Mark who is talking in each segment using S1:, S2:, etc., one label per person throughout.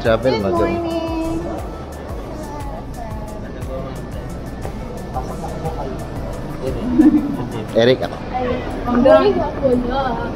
S1: travel
S2: Good
S1: mag
S2: morning.
S1: Eric ako.
S2: Ang galing ako na.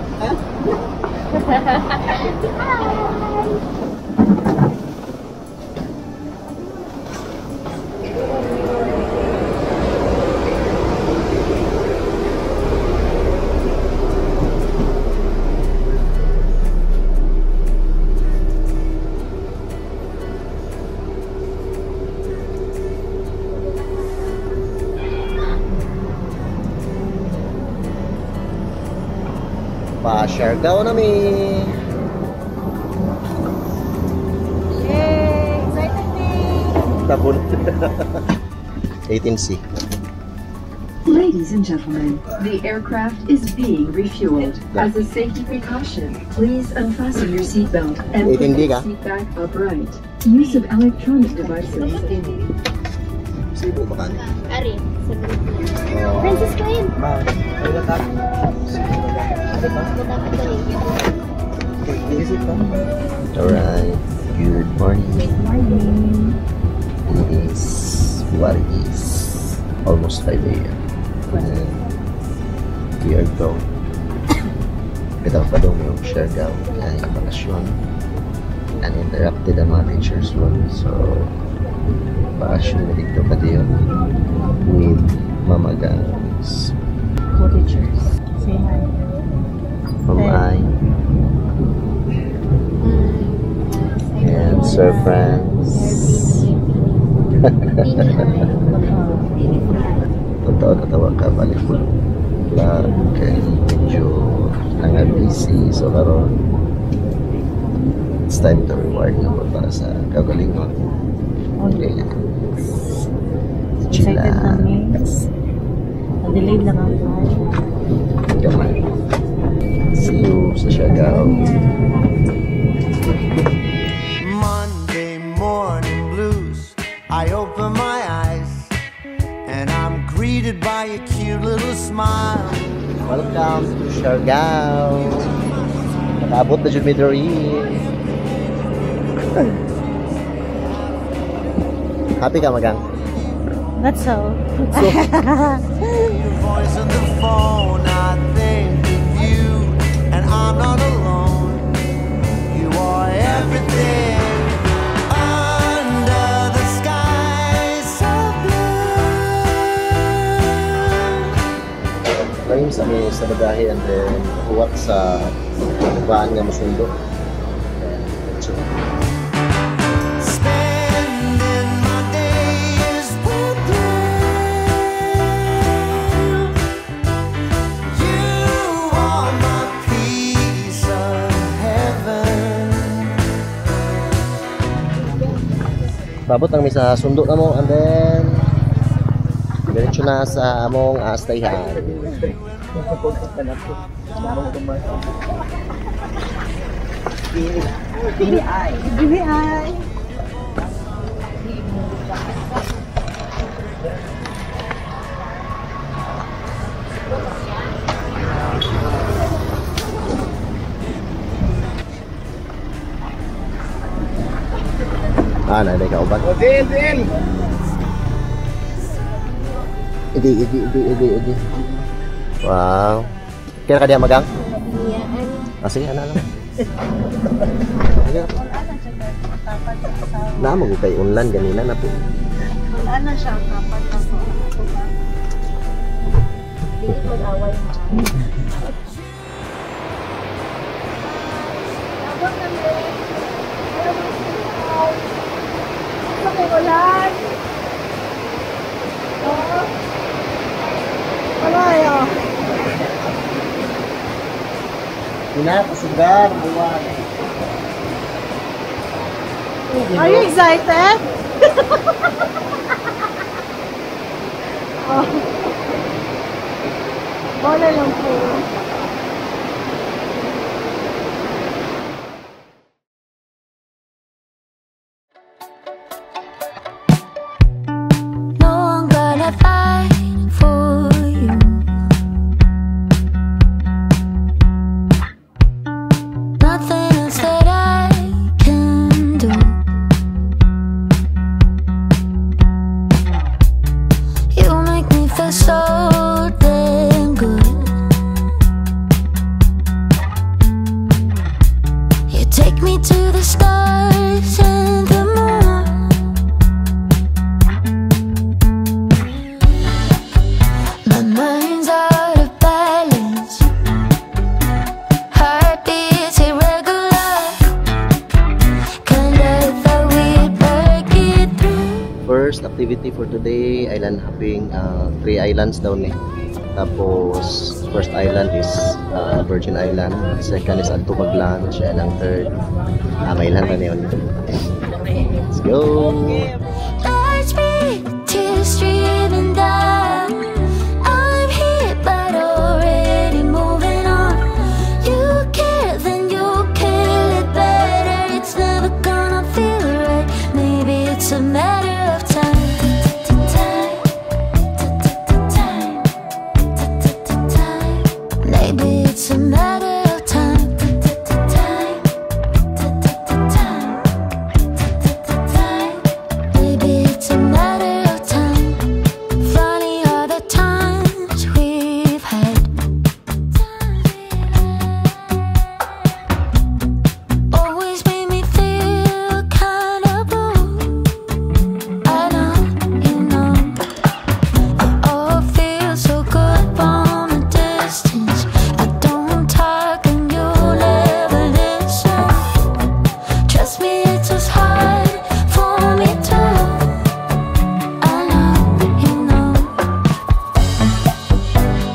S1: Pa-Siargao na mi.
S2: Yay! Excited me!
S1: Tabon. 18C.
S3: Ladies and gentlemen, the aircraft is being refueled. As a safety precaution, please unfasten your seatbelt and put your seat back upright. Use of electronic devices in
S1: Sibo ba kan?
S2: Ari, Princess Queen!
S1: Alright. Good morning.
S2: Good morning.
S1: It is what it is. Almost 5 a.m. And we are going. Kita pa daw yung Siargao ay bakasyon. Uninterrupted ang mga teachers mo. So, bakasyon na dito pa diyo with Mama Gangs.
S2: Co-teachers. Say hi.
S1: Mamay. And Sir Franz. Totoo natawa ka balik mo vlog kay medyo nga busy so karon it's time to reward naman para sa kagalingon. Okay.
S2: Excited kami. Delayed lang ang flight.
S1: Gamay. See you sa Siargao.
S4: Monday morning blues. I open my eyes and I'm greeted by a cute little smile.
S1: Welcome to Siargao. Nakabot na dyan may Doreen. Happy ka, Magang?
S2: That's so.
S4: Your voice on the phone, I think of you, and I'm not alone. You are everything under the sky so blue.
S1: Lalim sa amin sa bagahe and then huwat sa baan nga masundo.
S4: Spending my days with you. You are my piece of heaven.
S1: Babot ang misa sundo na mo and then diretso na sa among astayhan.
S2: GBI.
S1: Ah, nanay ka uban.
S4: Din.
S1: Idi. Wow. Kaya ka diya Magang? Ah, sige, ano lang. Namo ko kay unlan ganina na po.
S2: Wala na siya kapag ako. Hindi mag-away mo. Abang kami. Okay, ulan. Oo. Wala yun.
S1: Pinapasugar, buwan.
S2: Are you excited? Oh. Wala lang po.
S5: No, I'm gonna fight for you. Nothing else that I can do.
S1: first activity for today, island hopping. 3 islands daw ni. Tapos, first island is Virgin Island. Second is Altubaglan. Siya lang third. May ilan na yun. Let's go!
S5: Hearts beat, tears streaming down. I'm here but already moving on. You care, then you kill it better. It's never gonna feel right. Maybe it's a matter of time. Maybe it's a matter of time. Maybe it's a matter of time. Funny all the times we've had. Always made me feel kinda blue. I know, you know. It all feels so good from a distance. I don't talk and you'll never listen. Trust me, it's just hard for me to. I know, you know.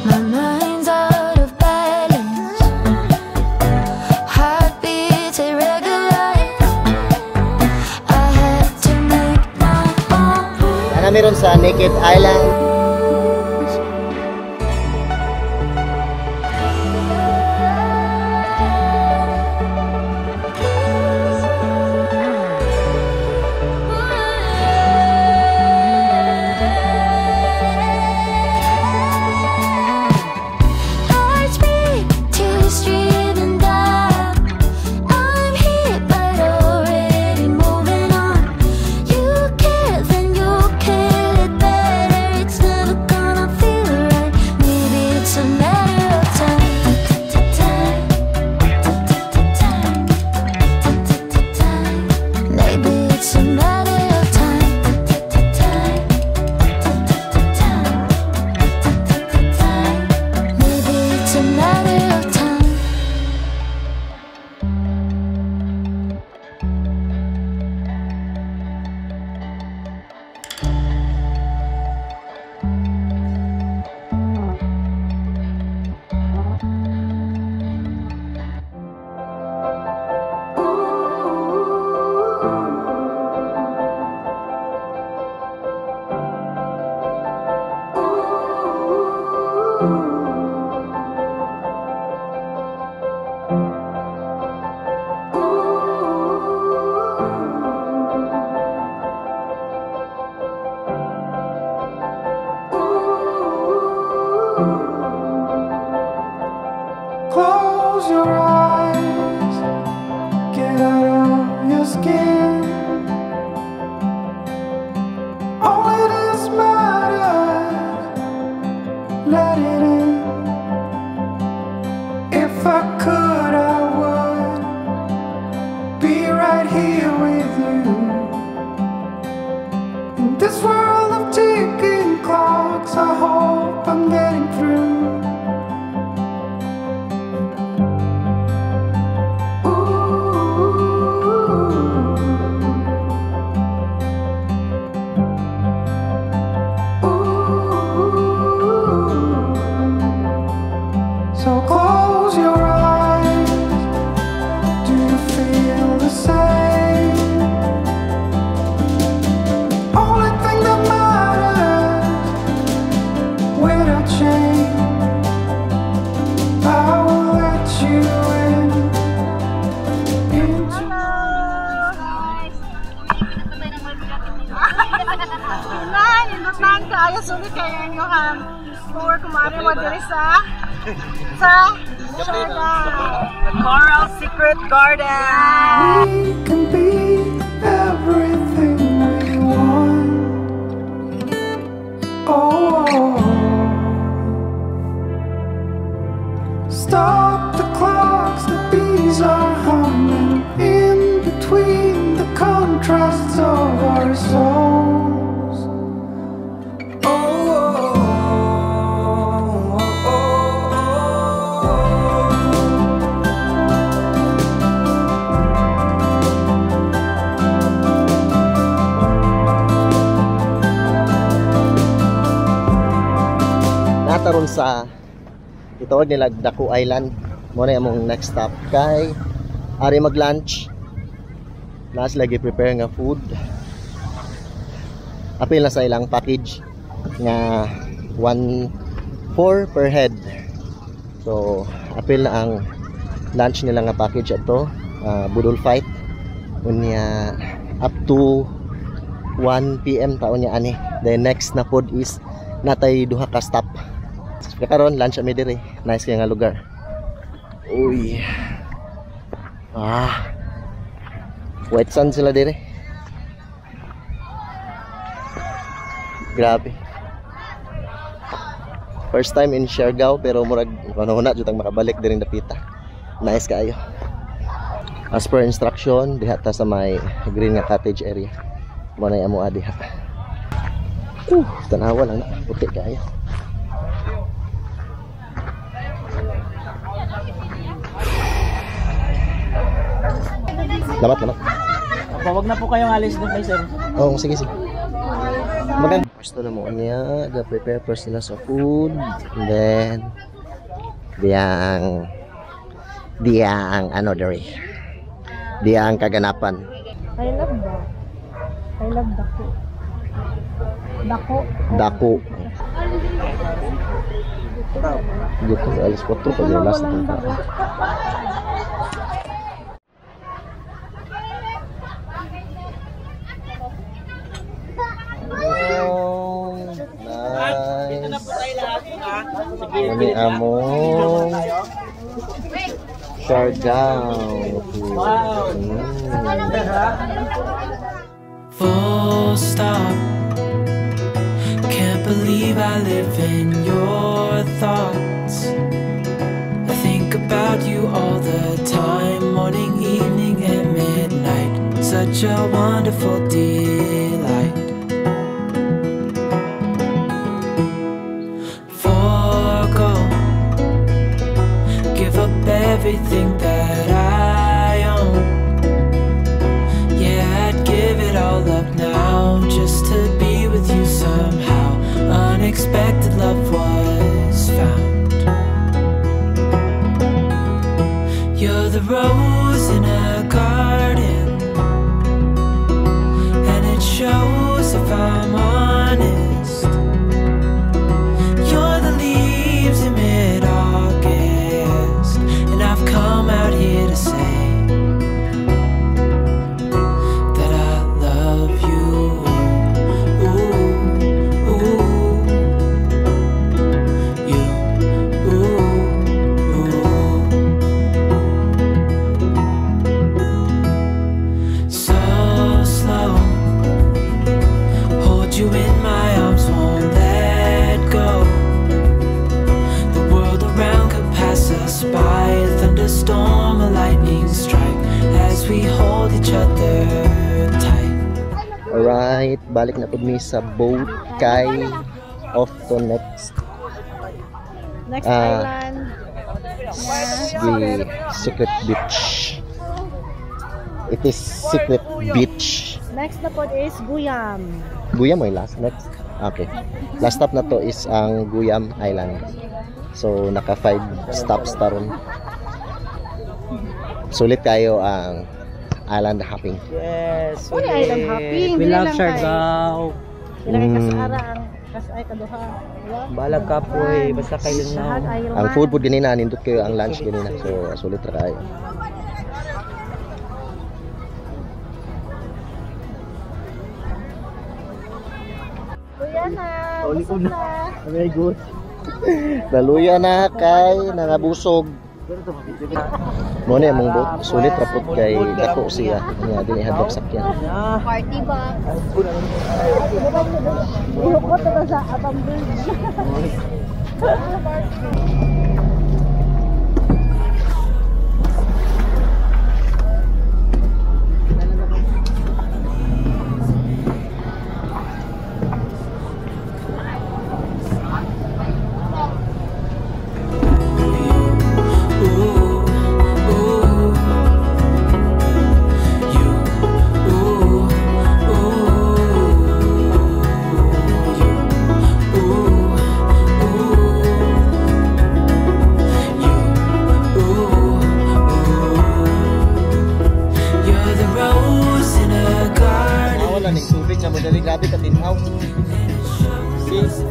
S5: My mind's out of balance. Heartbeats irregular. I had to make my own rules.
S1: Ano meron sa Naked Island?
S5: Hearts beat, tears streaming down. I'm here but already moving on. You care, then you kill it better. It's never gonna feel right. Maybe it's a matter of time. Maybe it's a matter of time. Maybe it's a matter of time.
S4: Close your eyes, get out of your skin. Only this matters, let it in. If I could, I would be right here with you. In this world of ticking clocks, I hope I'm getting through. So close your eyes. Do you feel the same? Only thing that matters without change. I will let you in. Into
S6: Nan, indot man kaayo sulit kayo yung tour kumari mo diri sa the Coral Secret Garden.
S4: we can be everything we want. Oh, stop the clocks, the bees are humming in between the contrasts of our souls.
S1: taron sa itawag nila Daku Island. Mo na among next stop kay ari mag-lunch. Nas lagi prepare nga food. Apil na sa ilang package nga 1.4 per head. So apil na ang lunch nila nga package ato. Budol fight unya up to 1 PM taon niya ani. Then next na pod is natay duha ka stop. Karon lunch ami diri. Nice kay nga lugar. Uy. Wet sun sila diri. Grabe. First time in Siargao pero murag kanuna jud tang makabalik diri dapita. Nice kaayo. As per instruction, diha ta sa may green nga cottage area. Mo na amo diha. Tanawa lang na, puti kaayo. Lamat.
S7: Wag na po kayong alis doon kay sir.
S1: Oo, sige. Maganda. Gusto na mo niya, prepare first nila sa food. And then, diyang ano dari. Diyang kaganapan.
S2: I love Daku.
S1: Dito, alas 4 pag last na. Ini among Siargao.
S8: Full stop. Can't believe I live in your thoughts. I think about you all the time, morning, evening, and midnight. Such a wonderful delight. Everything that I own, yeah, I'd give it all up now just to be with you somehow. Unexpected love was found. You're the rose in a garden, and it shows if I'm honest. You're the leaves in mid-August, I've come out here to say that I love you. Ooh, ooh, you, ooh, ooh. So slow, hold you in my arms, won't let go. The world around could pass us by. Thunderstorm, a lightning strike as we hold each other tight.
S1: Alright, balik na pud mi sa boat kay off to next
S2: island.
S1: The secret beach. It is secret beach.
S2: Next na po is Guyam.
S1: Guyam ay last next. Okay. Last stop na to is ang Guyam Island. So naka 5 stops taron. Sulit kayo ang island hopping.
S7: Yes.
S2: Uy, island hopping.
S7: We
S2: Dili
S7: love
S2: lang
S7: Siargao.
S2: Ilagay ka sa ara ang kasay kaduha.
S7: Balag ka po eh. Basta kayo na.
S1: Ang food po ganina, nindot kayo ang lunch ganina. So sulit ra kayo.
S2: Kuya na, busog na.
S7: Very good.
S1: Naluya na kay nangabusog. Mo ni among boat sulit ra pud kay dako siya nya dinhi hadlok sakyan.
S2: Party ba? Ihukot na sa atang bridge.
S8: Ooh, ooh, ooh.
S1: Grabe tubig na mo dali, grabe katinaw. Sis.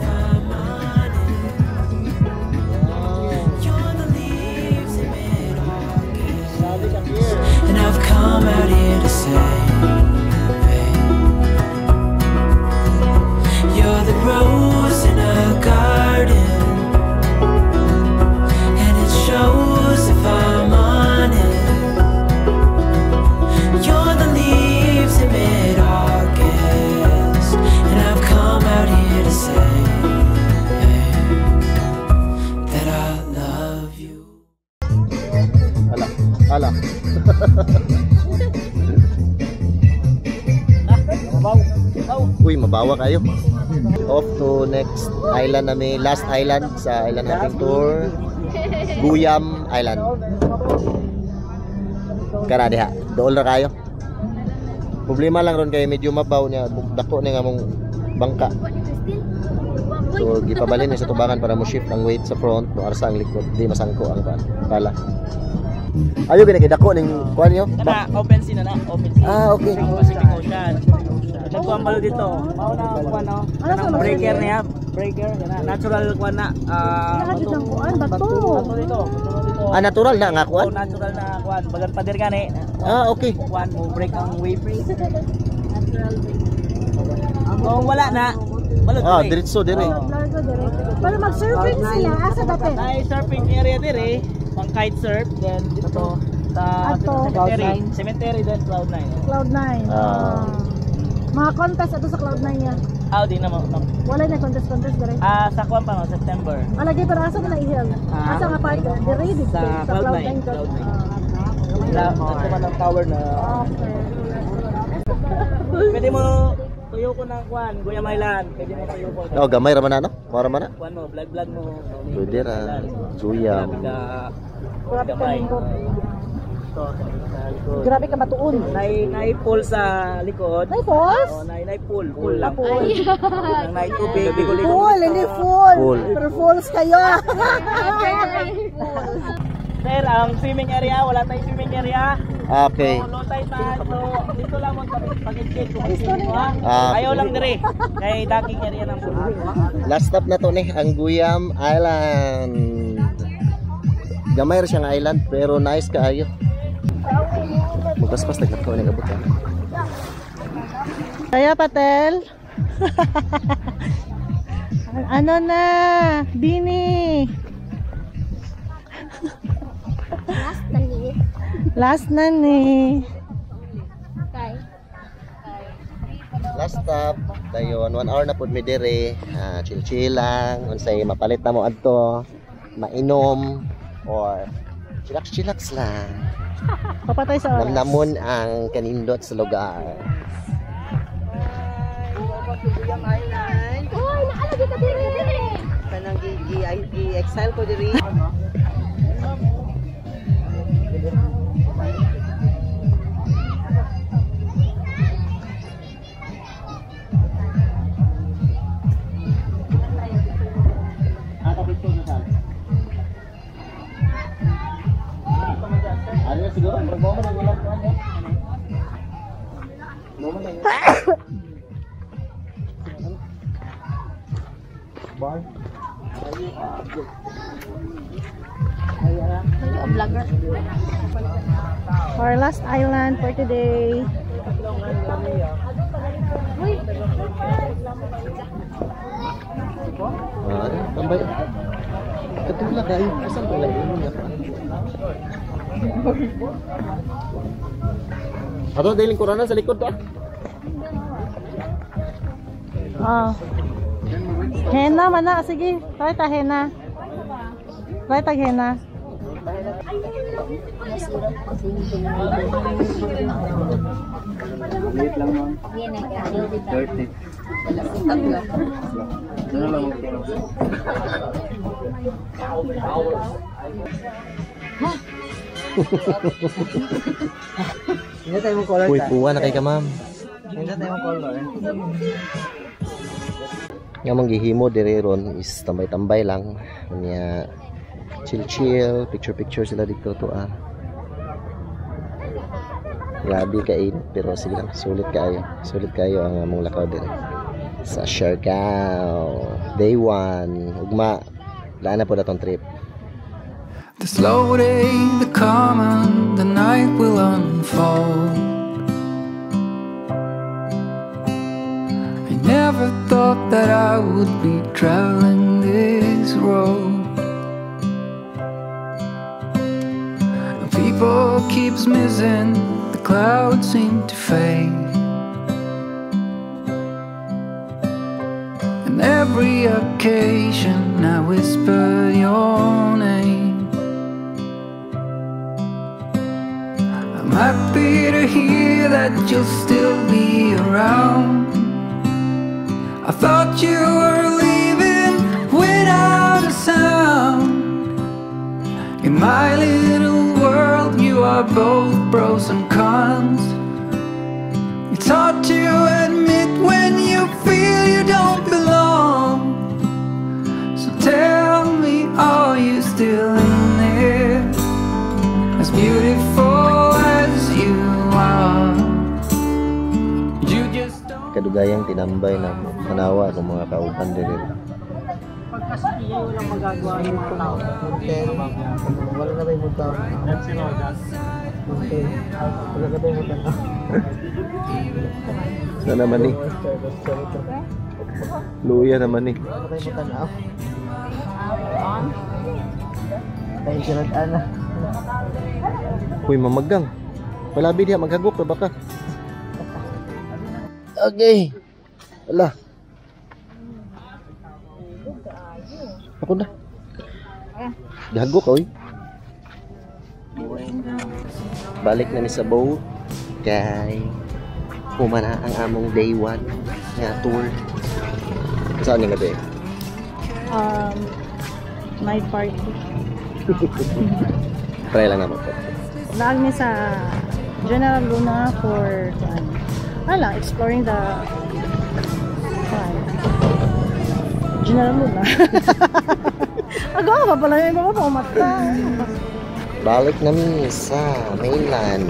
S8: And I've come out here to say, you're the rose in a garden, and it shows if I'm honest. You're the leaves in mid-August, and I've come out here to say that I love you.
S1: Ala. Uy, mabawa kayo. Off to next island namin, last island sa island hopping tour, Guyam Island. Kana diha, dool na kayo. Problema lang ron kay medyo mabaw niya, dako ni nga mong bangka. So gipabalin ni sa tubangan para mo shift ang weight sa front, no arsa ang likod, di masangko ang pala. Ayo gini kay dako ning kuan niyo?
S7: Kana open sea na, open sea.
S1: Ah, okay.
S7: Pacific Ocean. Nagkuhan balo dito. Mao na kuan no. Kanang breaker niya, breaker kana natural kuan na. Bato dito.
S1: Ah, natural na nga kuan?
S7: Oh, natural na kuan. Bagan pader gani.
S1: Ah, okay.
S7: Kuan mo break ang wave. Natural break. Kung wala na, balot.
S1: Ah, diretso dire.
S6: Para mag-surfing sila, asa dati?
S7: Ay, surfing area dire. Pang kite surf, then dito sa cemetery, then Cloud9.
S6: Cloud9. Mga contest ato sa Cloud9 niya.
S7: Di na mo.
S6: Wala na contest dire.
S7: Sa kuan pa no, September.
S6: Lagi para asa na ihil. Asa nga part dire dito
S7: sa
S6: sa
S7: Cloud9. Ito man ang tower na.
S6: Okay.
S7: Pwede mo tuyo ko ng kuan, Guyam Island. Pwede mo tuyo ko.
S1: Oh, gamay ra man na no? Mara man na.
S7: Kuan mo, vlog mo.
S1: Pwede ra. Guyam.
S7: Gamay.
S6: Grabe ka matuon.
S7: Nay pool sa likod.
S6: Nay falls?
S7: Oh, nay pool. Pool lang. Nang nay tubig.
S6: Pool, hindi full. Pero falls kayo.
S7: Sir, ang swimming area, wala tayong swimming area.
S1: Okay.
S7: So, low tide na. So, dito lang mo pag-check kung sino ha. Ayaw lang dire. Kay daking area ng buhay.
S1: Last stop na to ni, ang Guyam Island. Gamay ra siyang island pero nice kaayo. Magpaspas nagkakaw ni kabut.
S6: Kaya Patel. Ano na, Bini. Last na ni.
S1: Last stop, dayon 1 hour na pud mi dire. Chill lang, unsay mapalit na mo adto, mainom or chillax lang.
S6: Papatay sa oras.
S1: Namnamon ang kanindot sa lugar.
S6: Oy, naalagi ka dire.
S2: Kanang i-exile ko diri.
S1: Ano siguro, magmamon ang ulang kuan ya. Bar.
S6: Vlogger. Our last island for today.
S1: Tambay. Katulad kayo, asan pala yun niya pa? Ato daling kurana sa likod to.
S6: Hena mana, sige. Try ta hena. Try ta hena.
S1: Wait lang ma'am. 30. Ano lang mo?
S7: Hindi tayo mong color.
S1: Uy, kuha na kay ka ma'am.
S7: Hindi tayo mong color.
S1: Nga manggihimo dire ron is tambay-tambay lang. Kanya chill, picture sila dito to ah. Grabe ka pero sige lang, sulit kayo ang among lakaw din sa Siargao. Day 1 ugma laan na po datong trip.
S8: The slow day, the calm, and the night will unfold. I never thought that I would be traveling this road. People keeps missing, the clouds seem to fade. And every occasion I whisper your name. I'm happy to hear that you'll still be around. I thought you were leaving without a sound. In my little world, you are both pros and cons. It's hard to admit when you feel you don't belong. So tell me, are you still in there? As beautiful as you are. You just don't.
S1: Kadugayang tinambay na manawa ng mga kauban din.
S7: Pagkas iyo lang magagawa ng mga tao.
S1: Wala na ba yung tao? Okay. Wala na ba yung tao? Sana naman eh. Luya naman eh. Wala ba yung tao? Tayo siratan na. Uy, mamagdang. Palabi diya, maghagok na baka. Okay. Wala. Ako na. Gahagok ka, uy. Balik na ni sa boat. Kay humana ang among day 1 nga tour. Saan yung gabi?
S2: Night party.
S1: Try lang naman po.
S2: Lag ni sa General Luna for exploring the General Luna. Agaw pa pala yung mga pamata.
S1: Balik namin sa mainland.